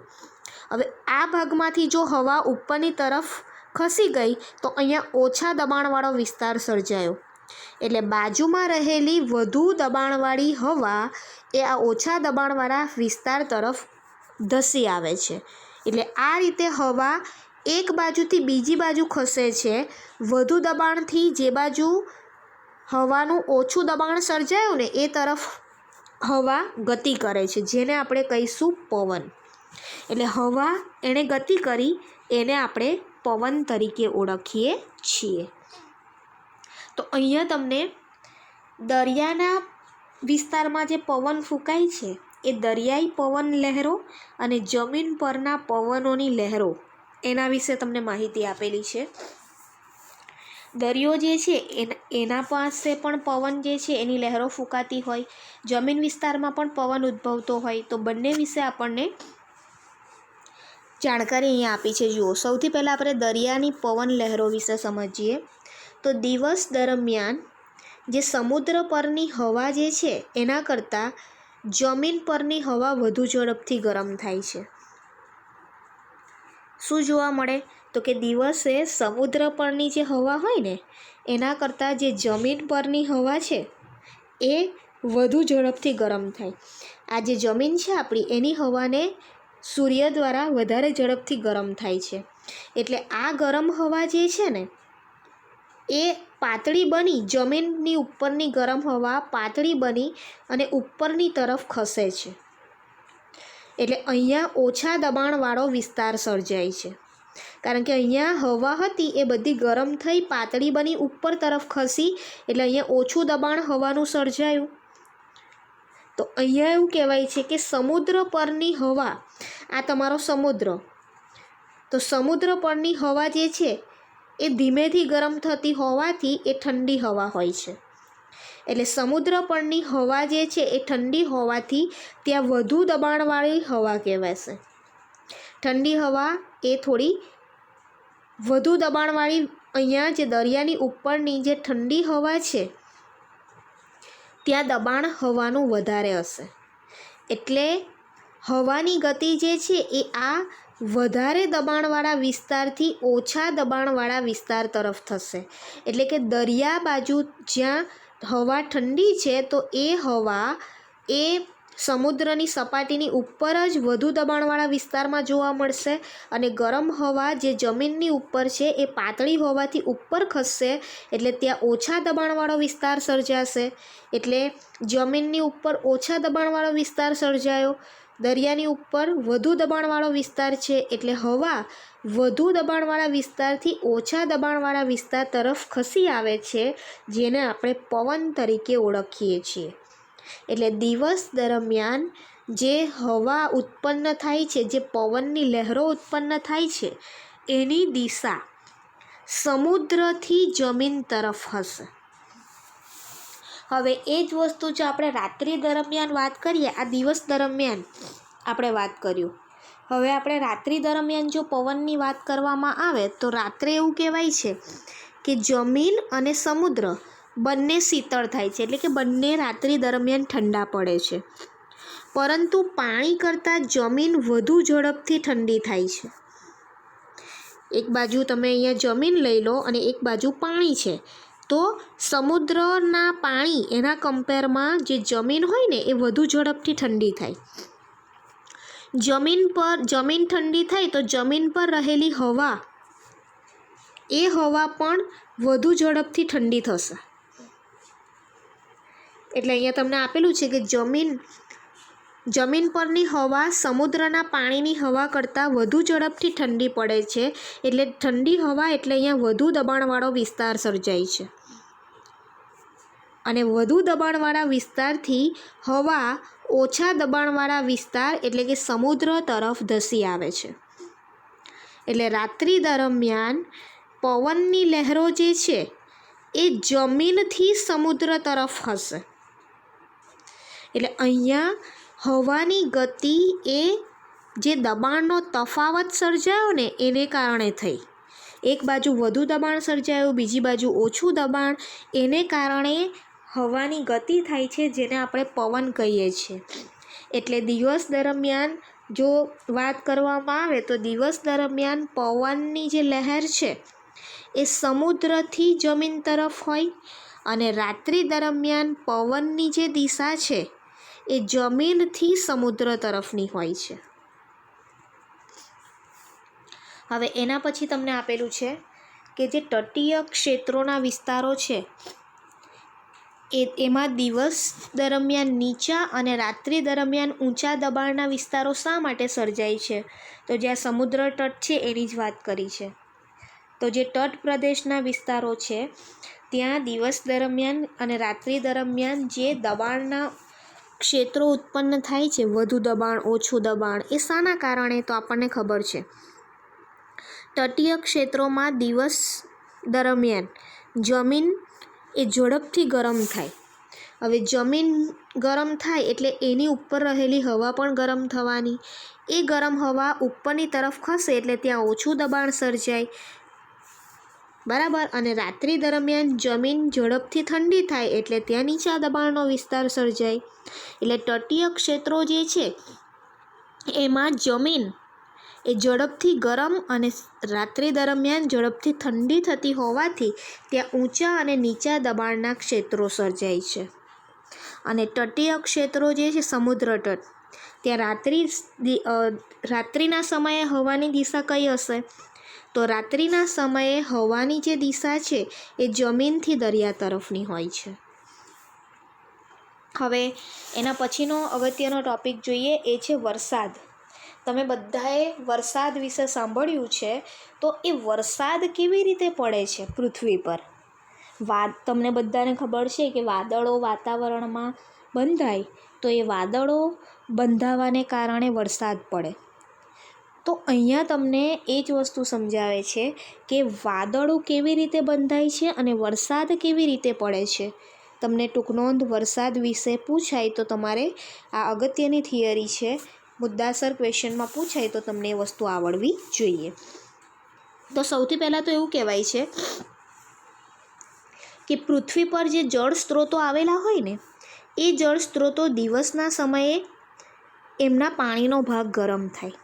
હવે આ ભાગમાંથી જો હવા ઉપરની તરફ ખસી ગઈ તો અહીંયા ઓછા દબાણવાળો વિસ્તાર સર્જાયો. એટલે બાજુમાં રહેલી વધુ દબાણવાળી હવા એ આ ઓછા દબાણવાળા વિસ્તાર તરફ ધસી આવે છે. એટલે આ રીતે હવા એક બાજુથી બીજી બાજુ ખસે છે. વધુ દબાણથી જે બાજુ હવાનું ઓછું દબાણ સર્જાયું ને એ તરફ હવા ગતિ કરે છે, જેને આપણે કહીશું પવન. એટલે હવા એણે ગતિ કરી એને આપણે પવન તરીકે ઓળખીએ છીએ. તો અહીંયા તમને દરિયાના વિસ્તારમાં જે પવન ફૂંકાય છે એ દરિયાઈ પવન લહેરો અને જમીન પરના પવનોની લહેરો એના વિશે તમને માહિતી આપેલી છે. દરિયો જે છે એના પાસે પણ પવન જે છે એની લહેરો ફૂંકાતી હોય, જમીન વિસ્તારમાં પણ પવન ઉદ્ભવતો હોય. તો બંને વિશે આપણને જાણકારી અહીંયા આપી છે. જુઓ, સૌથી પહેલાં આપણે દરિયાની પવન લહેરો વિશે સમજીએ. તો દિવસ દરમિયાન જે સમુદ્ર પરની હવા જે છે એના કરતાં જમીન પરની હવા વધુ ઝડપથી ગરમ થાય છે. શું જોવા મળે? તો કે દિવસે સમુદ્ર પરની જે હવા હોય ને એના કરતાં જે જમીન પરની હવા છે એ વધુ ઝડપથી ગરમ થાય. આ જે જમીન છે આપણી એની હવાને સૂર્ય દ્વારા વધારે ઝડપથી ગરમ થાય છે. એટલે આ ગરમ હવા જે છે ને એ પાતળી બની, જમીનની ઉપરની ગરમ હવા પાતળી બની અને ઉપરની તરફ ખસે છે. એટલે અહીંયા ઓછા દબાણવાળો વિસ્તાર સર્જાય છે. કારણ કે અહીંયા હવા હતી એ બધી ગરમ થઈ પાતળી બની ઉપર તરફ ખસી એટલે અહીંયા ઓછું દબાણ હવાનું સર્જાયું. તો અહીંયા એવું કહેવાય છે કે સમુદ્ર પરની હવા, આ તમારો સમુદ્ર, તો સમુદ્ર પરની હવા જે છે એ ધીમેથી ગરમ થતી હોવાથી એ ઠંડી હવા હોય છે. એટલે સમુદ્ર પરની હવા જે છે એ ઠંડી હોવાથી ત્યાં વધુ દબાણવાળી હવા કહેવાશે. ઠંડી હવા એ થોડી વધુ દબાણવાળી, અહીંયા જે દરિયાની ઉપરની જે ઠંડી હવા છે ત્યાં દબાણ હવાનું વધારે હશે. એટલે હવાની ગતિ જે છે એ આ વધારે દબાણવાળા વિસ્તારથી ઓછા દબાણવાળા વિસ્તાર તરફ થશે. એટલે કે દરિયા બાજુ જ્યાં હવા ઠંડી છે તો એ હવા એ સમુદ્રની સપાટીની ઉપર જ વધુ દબાણવાળા વિસ્તારમાં જોવા મળશે અને ગરમ હવા જે જમીનની ઉપર છે એ પાતળી હોવાથી ઉપર ખસશે એટલે ત્યાં ઓછા દબાણવાળો વિસ્તાર સર્જાશે. એટલે જમીનની ઉપર ઓછા દબાણવાળો વિસ્તાર સર્જાયો, દરિયાની ઉપર વધુ દબાણવાળો વિસ્તાર છે એટલે હવા વધુ દબાણવાળા વિસ્તારથી ઓછા દબાણવાળા વિસ્તાર તરફ ખસી આવે છે, જેને આપણે પવન તરીકે ઓળખીએ છીએ. એટલે દિવસ દરમિયાન જે હવા ઉત્પન્ન થાય છે, જે પવનની લહેરો ઉત્પન્ન થાય છે એની દિશા સમુદ્રથી જમીન તરફ હશે. હવે એ જ વસ્તુ જો આપણે રાત્રિ દરમિયાન વાત કરીએ, આ દિવસ દરમિયાન આપણે વાત કર્યું, હવે આપણે રાત્રિ દરમિયાન જો પવનની વાત કરવામાં આવે તો રાત્રે એવું કહેવાય છે કે જમીન અને સમુદ્ર બંને શીતળ થાય છે. એટલે કે બંને રાત્રિ દરમિયાન ઠંડા પડે છે, પરંતુ પાણી કરતાં જમીન વધુ ઝડપથી ઠંડી થાય છે. એક બાજુ તમે અહીંયા જમીન લઈ લો અને એક બાજુ પાણી છે, તો સમુદ્રના પાણી એના કમ્પેરમાં જે જમીન હોય ને એ વધુ ઝડપથી ઠંડી થાય. જમીન ઠંડી થાય તો જમીન પર રહેલી હવા એ હવા પણ વધુ ઝડપથી ઠંડી થશે. એટલે અહીંયા તમને આપેલું છે કે જમીન પરની હવા સમુદ્રના પાણીની હવા કરતાં વધુ ઝડપથી ઠંડી પડે છે. એટલે ઠંડી હવા એટલે અહીંયા વધુ દબાણવાળો વિસ્તાર સર્જાય છે અને વધુ દબાણવાળા વિસ્તારથી હવા ઓછા દબાણવાળા વિસ્તાર એટલે કે સમુદ્ર તરફ ધસી આવે છે. એટલે રાત્રિ દરમિયાન પવનની લહેરો જે છે એ જમીનથી સમુદ્ર તરફ હશે. એટલે અહીંયા હવાની ગતિ એ જે દબાણનો તફાવત સર્જાયો ને એને કારણે થઈ. એક બાજુ વધુ દબાણ સર્જાયું, બીજી બાજુ ઓછું દબાણ, એને કારણે હવાની ગતિ થાય છે, જેને આપણે પવન કહીએ છીએ. એટલે દિવસ દરમિયાન જો વાત કરવામાં આવે તો દિવસ દરમિયાન પવનની જે લહેર છે એ સમુદ્રથી જમીન તરફ હોય, અને રાત્રિ દરમિયાન પવનની જે દિશા છે એ જમીનથી સમુદ્ર તરફની હોય છે. હવે એના પછી તમને આપેલું છે કે જે તટીય ક્ષેત્રોના વિસ્તારો છે એમાં દિવસ દરમિયાન નીચા અને રાત્રિ દરમિયાન ઊંચા દબાણના વિસ્તારો શા માટે સર્જાય છે? તો જ્યાં સમુદ્ર તટ છે એની જ વાત કરી છે. તો જે તટ પ્રદેશના વિસ્તારો છે ત્યાં દિવસ દરમિયાન અને રાત્રિ દરમિયાન જે દબાણના ક્ષેત્રો ઉત્પન્ન થાય છે, વધુ દબાણ, ઓછું દબાણ, એ શાના કારણે? તો આપણને ખબર છે તટીય ક્ષેત્રોમાં દિવસ દરમિયાન જમીન એ ઝડપથી ગરમ થાય. હવે જમીન ગરમ થાય એટલે એની ઉપર રહેલી હવા પણ ગરમ થવાની. એ ગરમ હવા ઉપરની તરફ ખસે એટલે ત્યાં ઓછું દબાણ સર્જાય, બરાબર. અને રાત્રિ દરમિયાન જમીન ઝડપથી ઠંડી થાય એટલે ત્યાં નીચા દબાણનો વિસ્તાર સર્જાય. એટલે તટીય ક્ષેત્રો જે છે એમાં જમીન એ ઝડપથી ગરમ અને રાત્રિ દરમિયાન ઝડપથી ઠંડી થતી હોવાથી ત્યાં ઊંચા અને નીચા દબાણના ક્ષેત્રો સર્જાય છે. અને તટીય ક્ષેત્રો જે છે સમુદ્ર તટ, ત્યાં રાત્રિના સમયે હવાની દિશા કઈ હશે? તો રાત્રિના સમયે હવાની જે દિશા છે એ જમીનથી દરિયા તરફની હોય છે. હવે એના પછીનો અગત્યનો ટૉપિક જોઈએ, એ છે વરસાદ. તમે બધાએ વરસાદ વિશે સાંભળ્યું છે. તો એ વરસાદ કેવી રીતે પડે છે પૃથ્વી પર? તમને બધાને ખબર છે કે વાદળો વાતાવરણમાં બંધાય તો એ વાદળો બંધાવાને કારણે વરસાદ પડે. તો અહીંયા તમને એ જ વસ્તુ સમજાવે છે કે વાદળો કેવી રીતે બંધાય છે અને વરસાદ કેવી રીતે પડે છે. તમને ટૂંકનોંધ વરસાદ વિશે પૂછાય તો તમારે આ અગત્યની થિયરી છે, મુદ્દાસર ક્વેશ્ચનમાં પૂછાય તો તમને એ વસ્તુ આવડવી જોઈએ. તો સૌથી પહેલાં તો એવું કહેવાય છે કે પૃથ્વી પર જે જળ સ્ત્રોતો આવેલા હોય ને એ જળ સ્ત્રોતો દિવસના સમયે એમના પાણીનો ભાગ ગરમ થાય,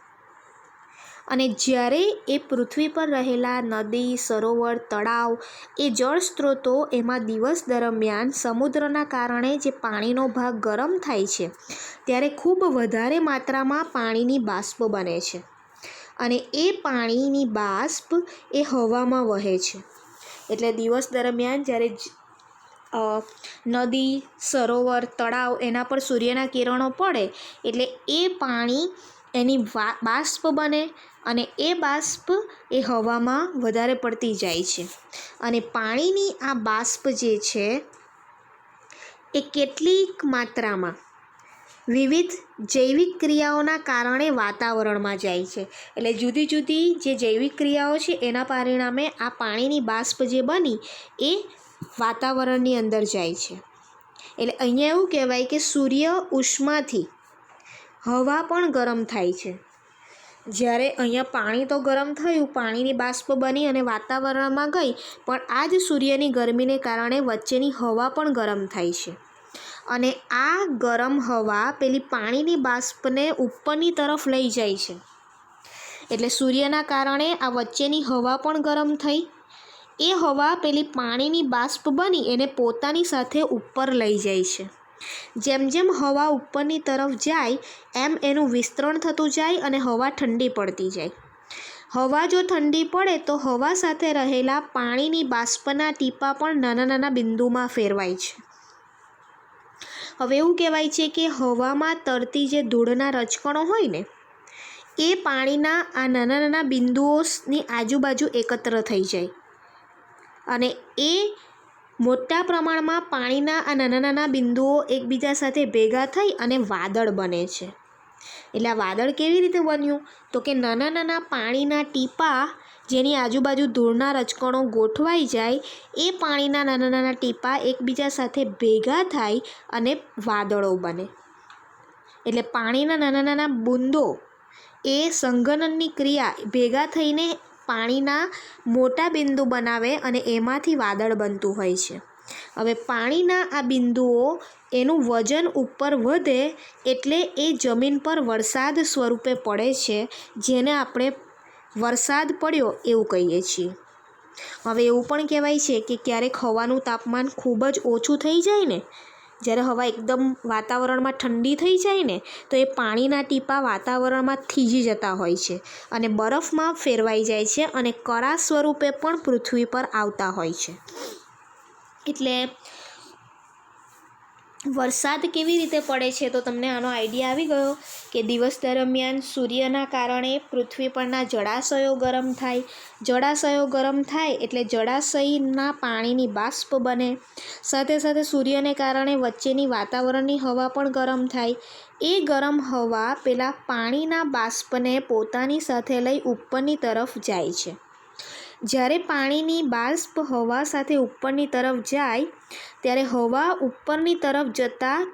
અને જ્યારે એ પૃથ્વી પર રહેલા નદી, સરોવર, તળાવ, એ જળ સ્ત્રોતો એમાં દિવસ દરમિયાન સમુદ્રના કારણે જે પાણીનો ભાગ ગરમ થાય છે ત્યારે ખૂબ વધારે માત્રામાં પાણીની બાષ્પ બને છે, અને એ પાણીની બાષ્પ એ હવામાં વહે છે. એટલે દિવસ દરમિયાન જ્યારે નદી, સરોવર, તળાવ એના પર સૂર્યના કિરણો પડે એટલે એ પાણી એની બાષ્પ બને, અને એ બાષ્પ એ હવામાં વધારે પડતી જાય છે. અને પાણીની આ બાષ્પ જે છે એ કેટલીક માત્રામાં વિવિધ જૈવિક ક્રિયાઓના કારણે વાતાવરણમાં જાય છે. એટલે જુદી જુદી જે જૈવિક ક્રિયાઓ છે એના પરિણામે આ પાણીની બાષ્પ જે બની એ વાતાવરણની અંદર જાય છે. એટલે અહીંયા એવું કહેવાય કે સૂર્ય ઉષ્માથી હવા પણ ગરમ થાય છે. જ્યારે અહીંયા પાણી તો ગરમ થયું, પાણીની બાષ્પ બની અને વાતાવરણમાં ગઈ, પણ આ જ સૂર્યની ગરમીને કારણે વચ્ચેની હવા પણ ગરમ થાય છે, અને આ ગરમ હવા પેલી પાણીની બાષ્પને ઉપરની તરફ લઈ જાય છે. એટલે સૂર્યના કારણે આ વચ્ચેની હવા પણ ગરમ થઈ, એ હવા પેલી પાણીની બાષ્પ બની એને પોતાની સાથે ઉપર લઈ જાય છે. જેમ જેમ હવા ઉપરની તરફ જાય એમ એનું વિસ્તરણ થતું જાય અને હવા ઠંડી પડતી જાય. હવા જો ઠંડી પડે તો હવા સાથે રહેલા પાણીની બાષ્પના ટીપાં પણ નાના નાના બિંદુમાં ફેરવાય છે. હવે એવું કહેવાય છે કે હવામાં તરતી જે ધૂળના રજકણો હોય ને એ પાણીના આ નાના નાના બિંદુઓની આજુબાજુ એકત્ર થઈ જાય, અને એ મોટા પ્રમાણમાં પાણીના આ નાના નાના બિંદુઓ એકબીજા સાથે ભેગા થઈ અને વાદળ બને છે. એટલે આ વાદળ કેવી રીતે બન્યું? તો કે નાના નાના પાણીના ટીપાં જેની આજુબાજુ ધૂળના રજકણો ગોઠવાઈ જાય, એ પાણીના નાના નાના ટીપાં એકબીજા સાથે ભેગા થાય અને વાદળો બને. એટલે પાણીના નાના નાના બૂંદો એ સંઘનનની ક્રિયા ભેગા થઈને પાણીના મોટા બિંદુ બનાવે અને એમાંથી વાદળ બનતું હોય છે. હવે પાણીના આ બિંદુઓ એનું વજન ઉપર વધે એટલે એ જમીન પર વરસાદ સ્વરૂપે પડે છે, જેને આપણે વરસાદ પડ્યો એવું કહીએ છીએ. હવે એવું પણ કહેવાય છે કે ક્યારેક હવાનું તાપમાન ખૂબ જ ઓછું થઈ જાય ને, જ્યારે હવા એકદમ વાતાવરણમાં ઠંડી થઈ જાય ને, તો એ પાણીના ટીપાં વાતાવરણમાં થીજી જતા હોય છે અને બરફમાં ફેરવાઈ જાય છે અને કરા સ્વરૂપે પણ પૃથ્વી પર આવતા હોય છે. એટલે વરસાદ કેવી રીતે પડે છે તો તમને આનો આઈડિયા આવી ગયો કે દિવસ દરમિયાન સૂર્યના કારણે પૃથ્વી પરના જળાશયો ગરમ થાય. જળાશયો ગરમ થાય એટલે જળાશયના પાણીની બાષ્પ બને. સાથે સાથે સૂર્યને કારણે વચ્ચેની વાતાવરણની હવા પણ ગરમ થાય. એ ગરમ હવા પેલા પાણીના બાષ્પને પોતાની સાથે લઈ ઉપરની તરફ જાય છે. જ્યારે પાણીની બાષ્પ હવા સાથે ઉપરની તરફ જાય ત્યારે હવા ઉપરની તરફ જતાં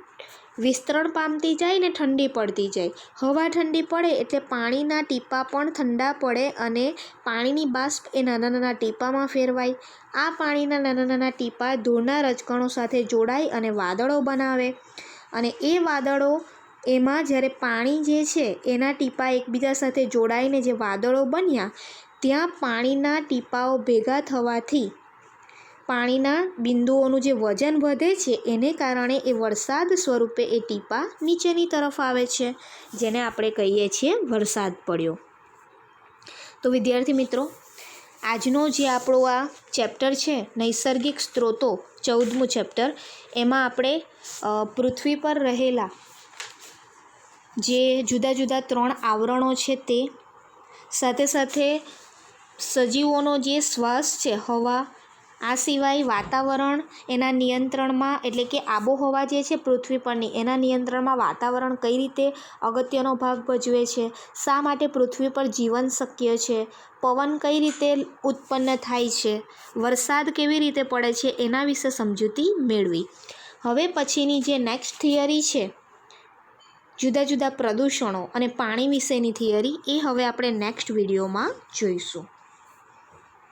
વિસ્તરણ પામતી જાય ને ઠંડી પડતી જાય. હવા ઠંડી પડે એટલે પાણીના ટીપાં પણ ઠંડા પડે અને પાણીની બાષ્પ એ નાના નાના ટીપામાં ફેરવાય. આ પાણીના નાના નાના ટીપાં ધૂળના રજકણો સાથે જોડાય અને વાદળો બનાવે. અને એ વાદળો એમાં જ્યારે પાણી જે છે એના ટીપાં એકબીજા સાથે જોડાઈને જે વાદળો બન્યા, ત્યાં પાણીના ટીપાઓ ભેગા થવાથી પાણીના બિંદુઓનું જે વજન વધે છે એને કારણે એ વરસાદ સ્વરૂપે એ ટીપાં નીચેની તરફ આવે છે, જેને આપણે કહીએ છીએ વરસાદ પડ્યો. તો વિદ્યાર્થી મિત્રો, આજનો જે આપણો આ ચેપ્ટર છે નૈસર્ગિક સ્ત્રોતો, 14મું ચેપ્ટર, એમાં આપણે પૃથ્વી પર રહેલા જે જુદા જુદા 3 આવરણો છે તે, સાથે સાથે સજીવોનો જે શ્વાસ છે હવા, આ સિવાય વાતાવરણ એના નિયંત્રણમાં, એટલે કે આબોહવા જે છે પૃથ્વી પરની એના નિયંત્રણમાં વાતાવરણ કઈ રીતે અગત્યનો ભાગ ભજવે છે, શા માટે પૃથ્વી પર જીવન શક્ય છે, પવન કઈ રીતે ઉત્પન્ન થાય છે, વરસાદ કેવી રીતે પડે છે, એના વિશે સમજૂતી મેળવી. હવે પછીની જે નેક્સ્ટ થિયરી છે જુદા જુદા પ્રદૂષણો અને પાણી વિશેની થિયરી, એ હવે આપણે નેક્સ્ટ વિડીયોમાં જોઈશું.